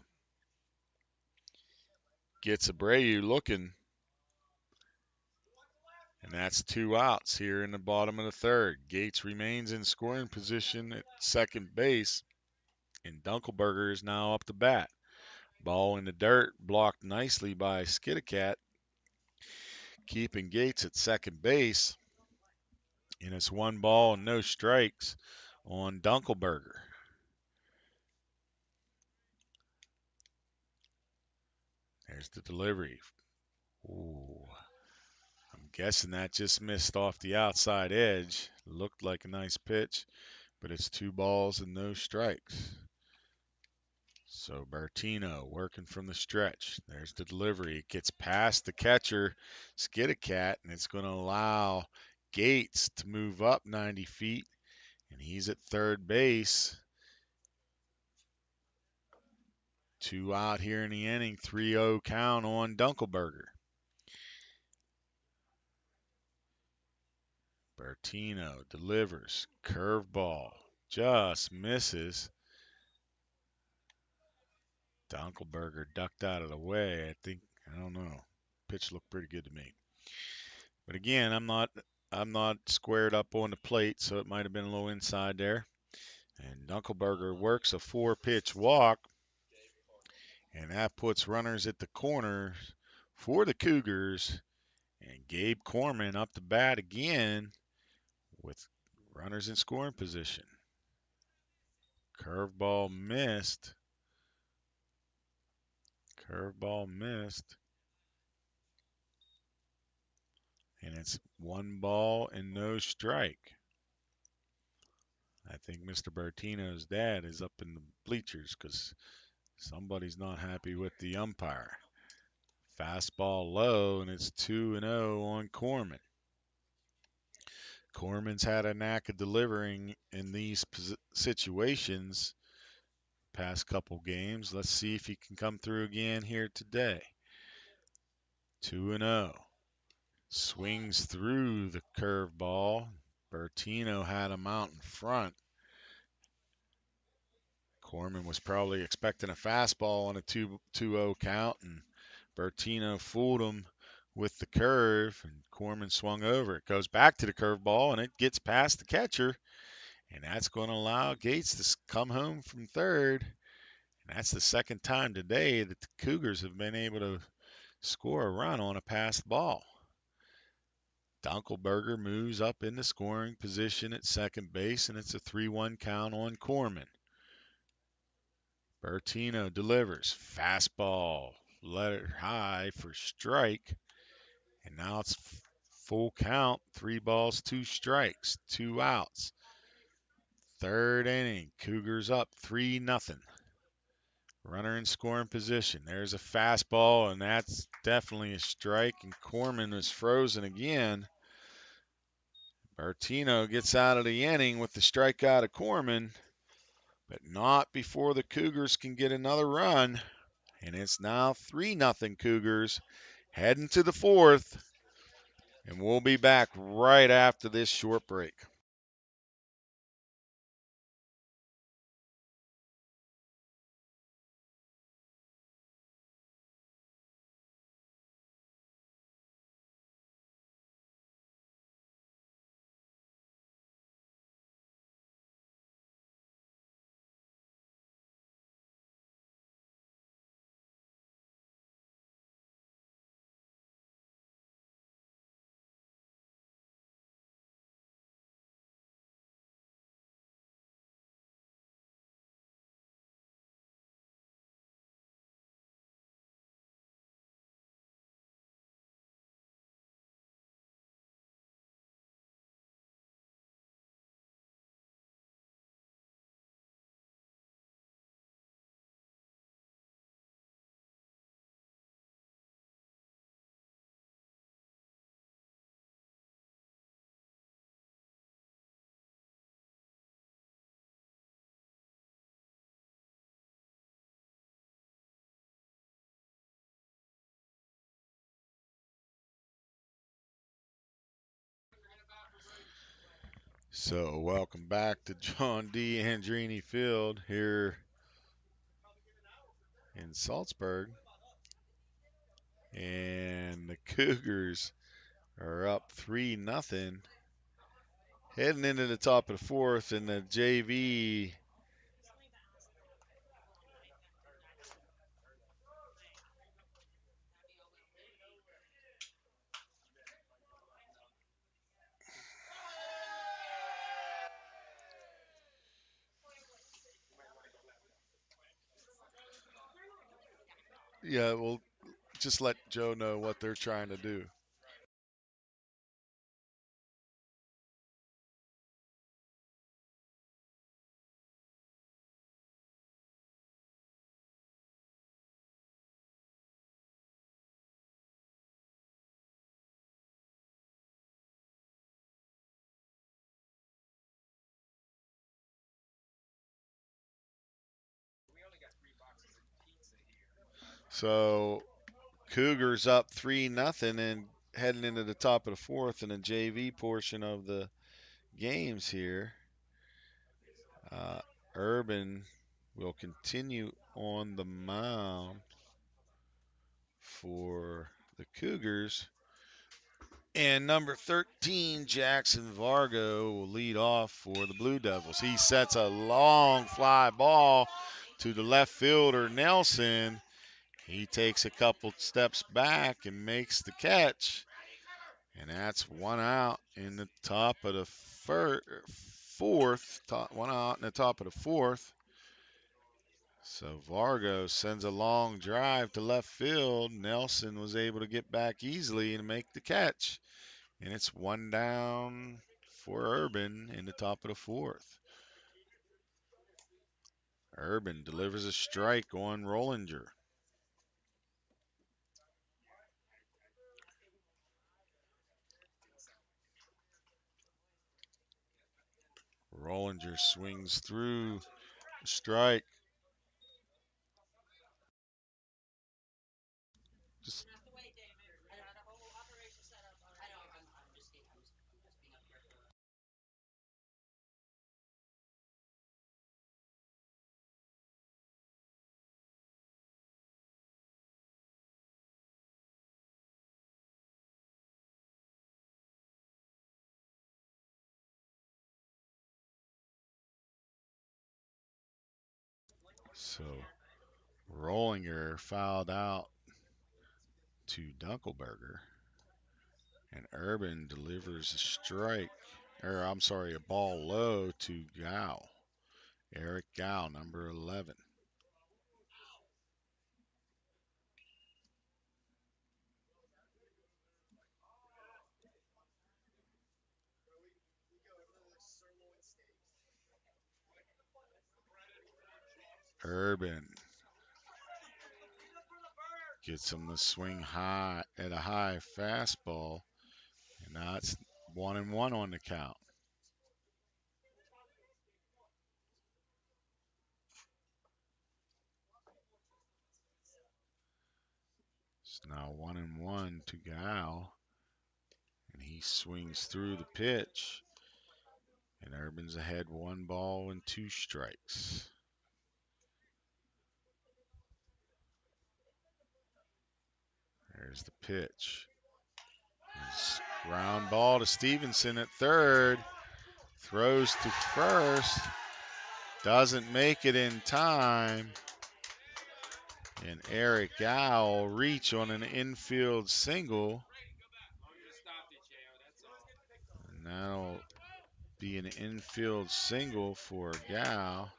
gets Abreu looking, and that's 2 outs here in the bottom of the third. Gates remains in scoring position at second base, and Dunkelberger is now up to bat. Ball in the dirt, blocked nicely by Skitticat, keeping Gates at second base. And it's 1 ball and no strikes on Dunkelberger. There's the delivery. Ooh, I'm guessing that just missed off the outside edge. Looked like a nice pitch, but it's 2 balls and no strikes. So Bertino working from the stretch. There's the delivery. It gets past the catcher, Skidacat, and it's going to allow Gates to move up 90 feet, and he's at third base. 2 out here in the inning, 3-0 count on Dunkelberger. Bertino delivers, curveball, just misses. Dunkelberger ducked out of the way. I don't know. Pitch looked pretty good to me. But again, I'm not squared up on the plate, so it might have been a little inside there. And Dunkelberger works a 4-pitch walk, and that puts runners at the corner for the Cougars. And Gabe Corman up to bat again with runners in scoring position. Curveball missed. Curveball missed. And it's 1 ball and no strike. I think Mr. Bertino's dad is up in the bleachers because somebody's not happy with the umpire. Fastball low, and it's 2-0 on Corman. Corman's had a knack of delivering in these situations past couple games. Let's see if he can come through again here today. 2-0. Swings through the curveball. Bertino had him out in front. Corman was probably expecting a fastball on a 2-0 count, and Bertino fooled him with the curve, and Corman swung over. It goes back to the curveball, and it gets past the catcher, and that's going to allow Gates to come home from third. And that's the second time today that the Cougars have been able to score a run on a passed ball. Dunkelberger moves up into scoring position at second base, and it's a 3-1 count on Corman. Bertino delivers. Fastball. Let it high for strike. And now it's full count. 3 balls, 2 strikes, 2 outs. Third inning. Cougars up 3-0. Runner in scoring position. There's a fastball, and that's definitely a strike. And Corman is frozen again. Bertino gets out of the inning with the strikeout of Corman, but not before the Cougars can get another run. And it's now 3-0 Cougars heading to the fourth. And we'll be back right after this short break. So, welcome back to John D. Andrini Field here in Salzburg. And the Cougars are up 3-0. Heading into the top of the fourth, and the JV Yeah, well, just let Joe know what they're trying to do. So Cougars up 3-0 and heading into the top of the fourth in the JV portion of the games here. Uh, Urban will continue on the mound for the Cougars. And number 13, Jackson Vargo, will lead off for the Blue Devils. He sets a long fly ball to the left fielder, Nelson. He takes a couple steps back and makes the catch. And that's one out in the top of the fourth. One out in the top of the fourth. So Vargo sends a long drive to left field. Nelson was able to get back easily and make the catch. And it's one down for Urban in the top of the fourth. Urban delivers a strike on Rollinger. Rollinger swings through a strike. Just so Rollinger fouled out to Dunkelberger, and Urban delivers a strike, or I'm sorry, a ball low to Gao. Eric Gao, number 11. Urban gets him to swing high at a high fastball, and now it's 1-1 on the count. It's now 1-1 to Gao, and he swings through the pitch, and Urban's ahead 1 ball and 2 strikes. There's the pitch. Ground ball to Stevenson at third. Throws to first. Doesn't make it in time. And Eric Gao will reach on an infield single. And that'll be an infield single for Gao.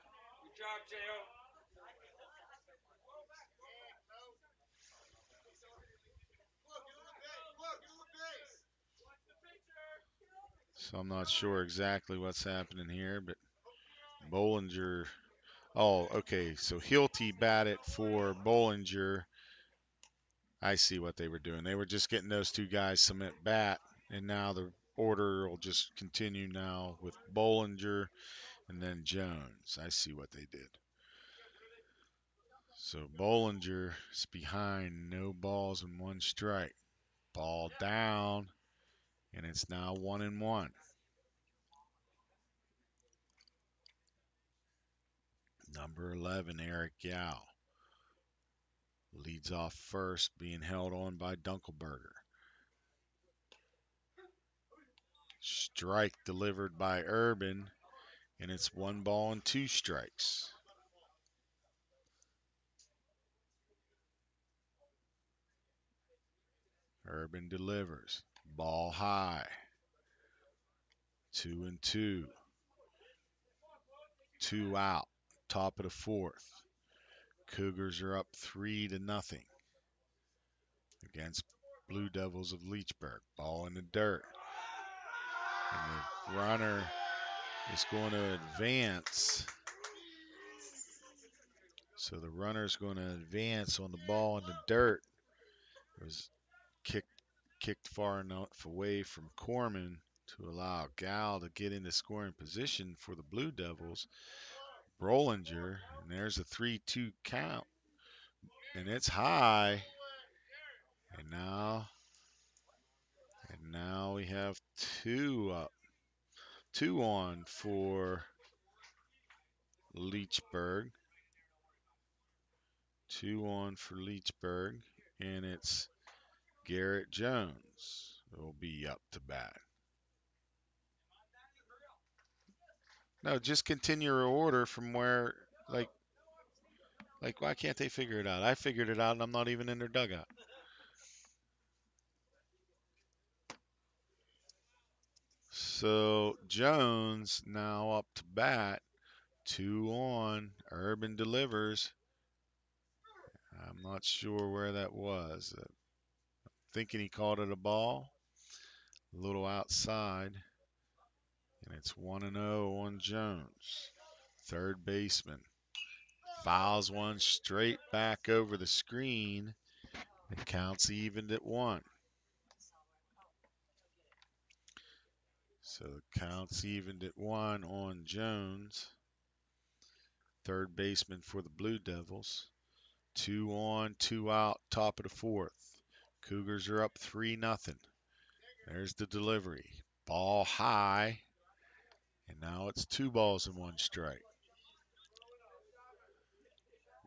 So I'm not sure exactly what's happening here, but Bollinger. Oh, okay. So Hilty batted for Bollinger. I see what they were doing. They were just getting those two guys some at bat, and now the order will just continue now with Bollinger and then Jones. I see what they did. So Bollinger is behind, no balls and 1 strike. Ball down, and it's now 1-1. Number 11, Eric Yao, leads off first, being held on by Dunkelberger. Strike delivered by Urban, and it's 1 ball and 2 strikes. Urban delivers. Ball high. 2-2. 2 out. Top of the fourth. Cougars are up 3-0 against Blue Devils of Leechburg. Ball in the dirt. And the runner is going to advance. So the runner is going to advance on the ball in the dirt. It was kicked far enough away from Corman to allow Gal to get into scoring position for the Blue Devils. Brolinger, and there's a 3-2 count. And it's high. And now we have 2 up. 2 on for Leechburg. 2 on for Leechburg. And it's Garrett Jones will be up to bat. No, just continue your order from where, like, why can't they figure it out? I figured it out, and I'm not even in their dugout. So Jones now up to bat. 2 on. Urban delivers. I'm not sure where that was. Thinking he called it a ball. A little outside. And it's 1-0 on Jones. Third baseman. Fouls one straight back over the screen. It counts evened at 1. So the counts evened at 1 on Jones. Third baseman for the Blue Devils. 2 on, 2 out, top of the 4th. Cougars are up 3-0. There's the delivery. Ball high. And now it's 2 balls and 1 strike.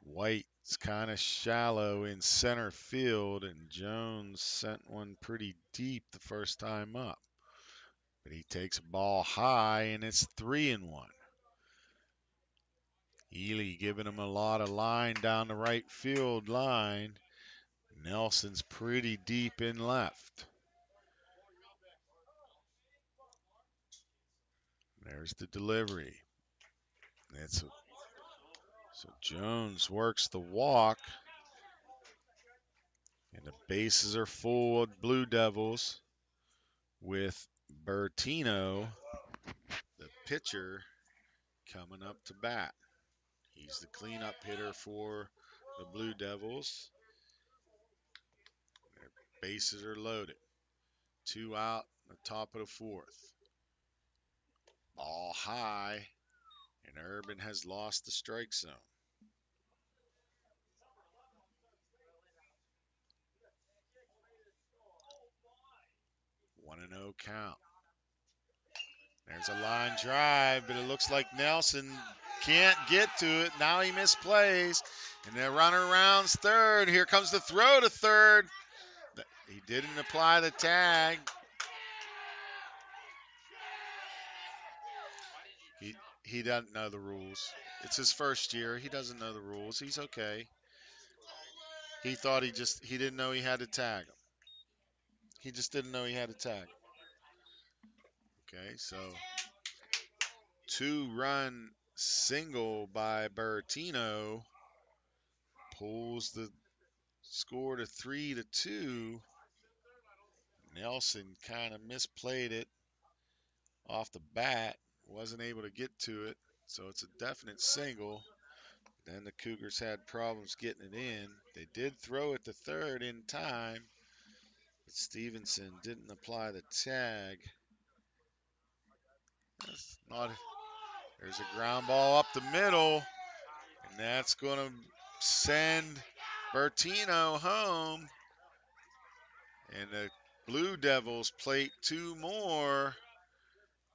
White's kind of shallow in center field, and Jones sent one pretty deep the first time up. But he takes a ball high, and it's 3-1. Ely giving him a lot of line down the right field line. Nelson's pretty deep in left. There's the delivery. So Jones works the walk. And the bases are full of Blue Devils with Bertino, the pitcher, coming up to bat. He's the cleanup hitter for the Blue Devils. Their bases are loaded. 2 out, the top of the 4th. Ball high, and Urban has lost the strike zone. 1-0 count. There's a line drive, but it looks like Nelson can't get to it. Now he misplays, and the runner rounds third. Here comes the throw to third. He didn't apply the tag. He doesn't know the rules. It's his first year. He doesn't know the rules. He's okay. He thought he didn't know he had to tag him. He just didn't know he had to tag him. Okay, so 2-run single by Bertino pulls the score to 3-2. Nelson kind of misplayed it off the bat. Wasn't able to get to it. So it's a definite single. Then the Cougars had problems getting it in. They did throw it to third in time, but Stevenson didn't apply the tag. There's a ground ball up the middle, and that's going to send Bertino home. And the Blue Devils plate 2 more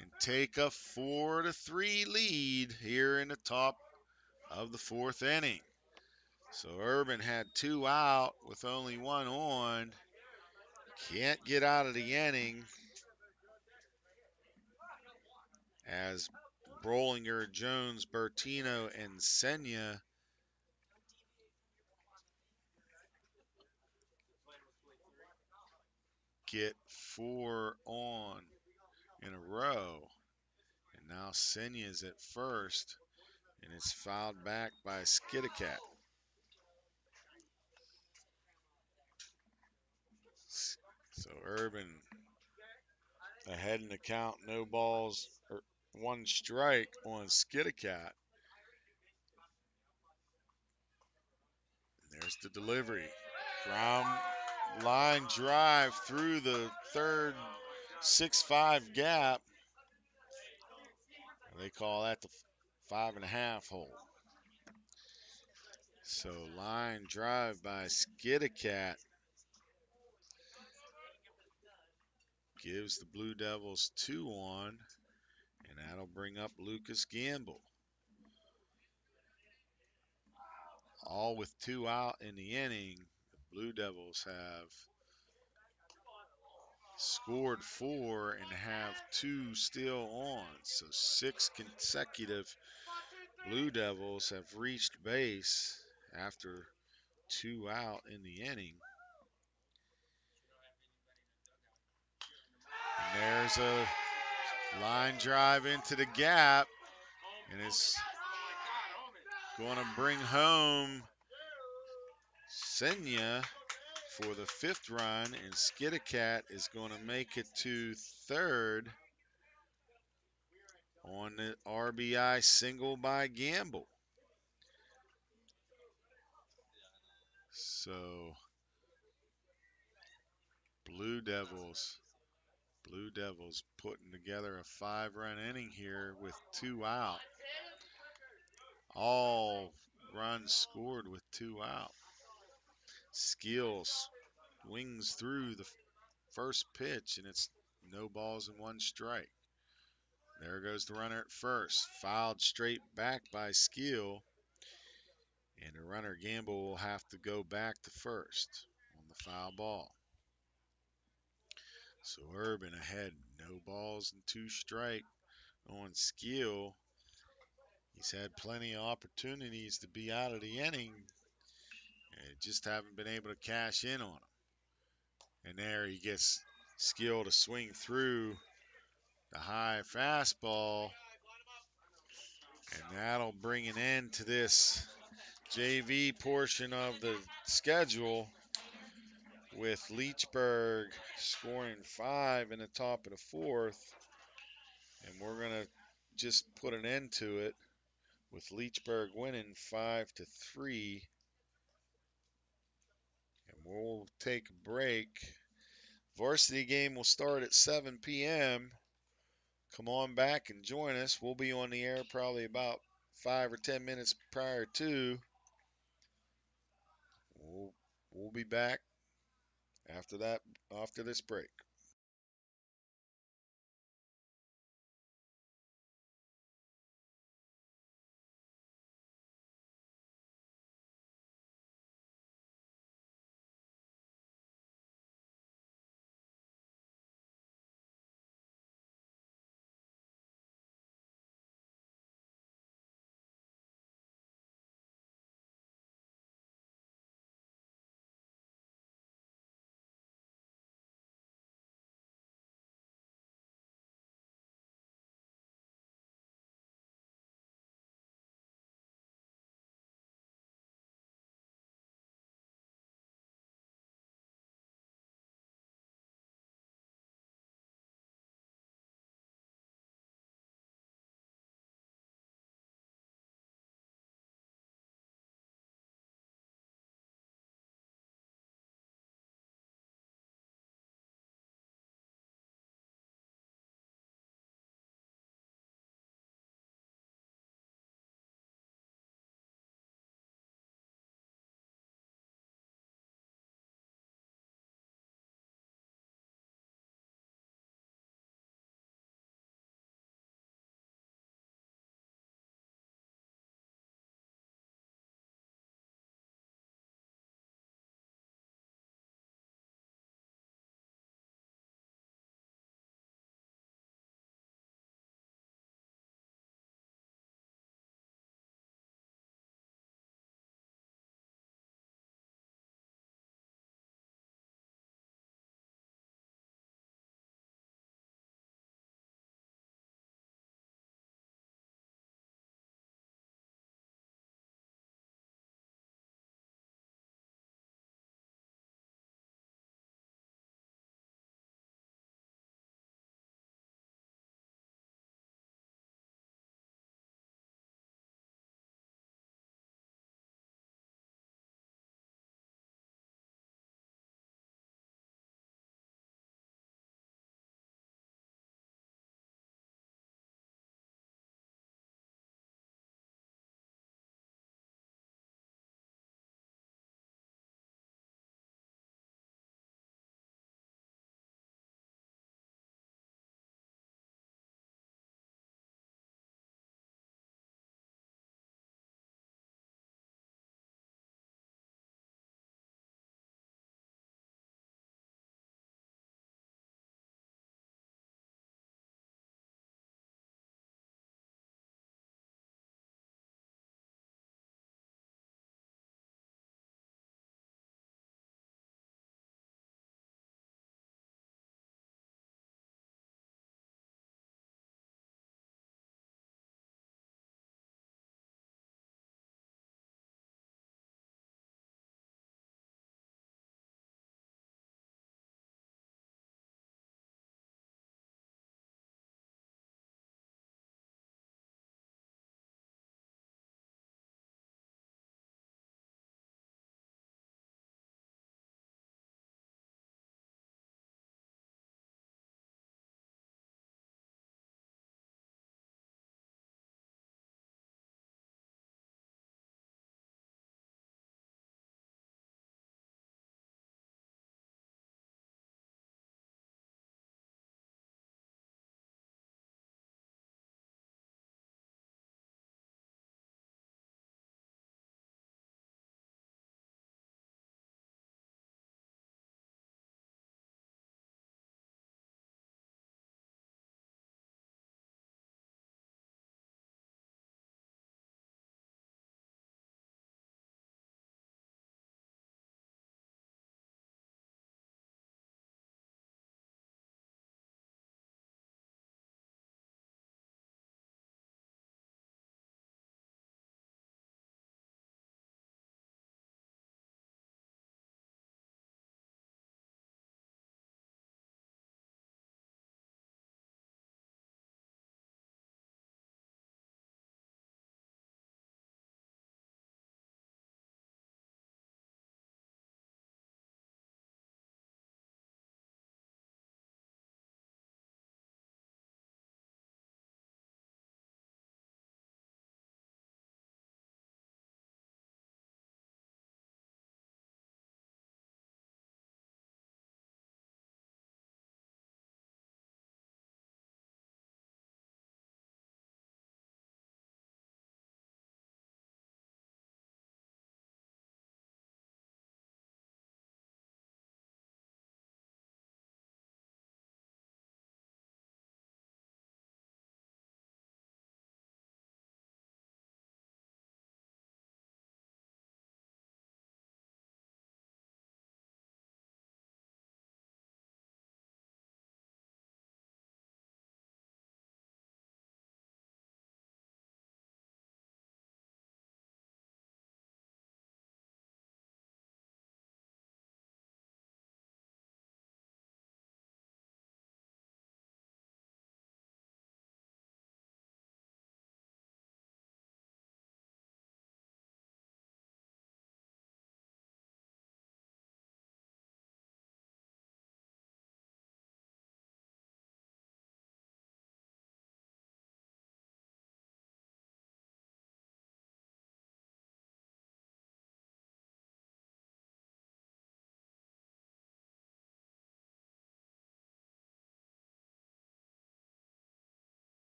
and take a 4-3 lead here in the top of the 4th inning. So Urban had 2 out with only 1 on. Can't get out of the inning as Brolinger, Jones, Bertino, and Senya get 4 on in a row. And now Senya's at first, and it's fouled back by Skidacat. So Urban ahead in the count, no balls, or one strike on Skidacat. There's the delivery. Ground line drive through the third 6-5 gap. They call that the 5.5 hole. So line drive by Skidacat gives the Blue Devils 2 on, and that'll bring up Lucas Gamble. All with 2 out in the inning, the Blue Devils have scored 4 and have 2 still on. So 6 consecutive Blue Devils have reached base after 2 out in the inning. And there's a line drive into the gap, and it's going to bring home Senya for the 5th run, and Skidacat is going to make it to 3rd on the RBI single by Gamble. So Blue Devils putting together a 5-run inning here with 2 out. All runs scored with 2 out. Skills wings through the first pitch, and it's no balls and 1 strike. There goes the runner at first. Fouled straight back by Skill. And the runner Gamble will have to go back to first on the foul ball. So Urban ahead, no balls and 2 strike on Skill. He's had plenty of opportunities to be out of the inning, and just haven't been able to cash in on them. And there he gets Skill to swing through the high fastball, and that'll bring an end to this JV portion of the schedule, with Leechburg scoring 5 in the top of the 4th. And we're going to just put an end to it with Leechburg winning 5-3. And we'll take a break. Varsity game will start at 7 p.m. Come on back and join us. We'll be on the air probably about 5 or 10 minutes prior to. We'll be back after this break.